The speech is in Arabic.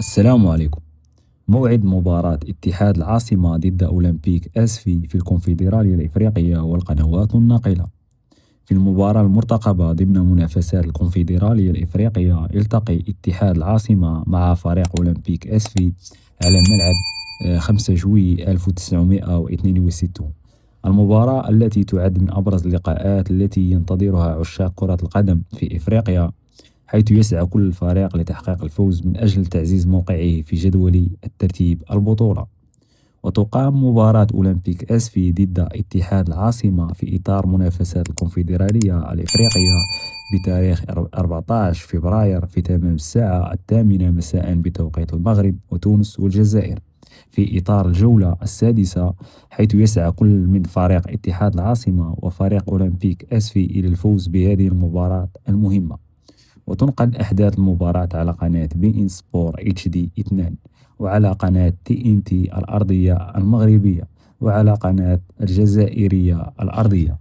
السلام عليكم. موعد مباراة اتحاد العاصمة ضد أولمبيك أسفي في الكونفدرالية الإفريقية والقنوات الناقلة. في المباراة المرتقبة ضمن منافسات الكونفدرالية الإفريقية، يلتقي اتحاد العاصمة مع فريق أولمبيك أسفي على ملعب 5 جويي 1962. المباراة التي تعد من أبرز اللقاءات التي ينتظرها عشاق كرة القدم في إفريقيا، حيث يسعى كل فريق لتحقيق الفوز من أجل تعزيز موقعه في جدول الترتيب البطولة. وتقام مباراة أولمبيك أسفي ضد اتحاد العاصمة في إطار منافسات الكونفدرالية الإفريقية بتاريخ 14 فبراير في تمام الساعة 8 مساء بتوقيت المغرب وتونس والجزائر، في إطار الجولة السادسة، حيث يسعى كل من فريق اتحاد العاصمة وفريق أولمبيك أسفي إلى الفوز بهذه المباراة المهمة. وتنقل أحداث المباراة على قناة بي إن سبور اتش دي 2، وعلى قناة تي إن تي الأرضية المغربية، وعلى قناة الجزائرية الأرضية.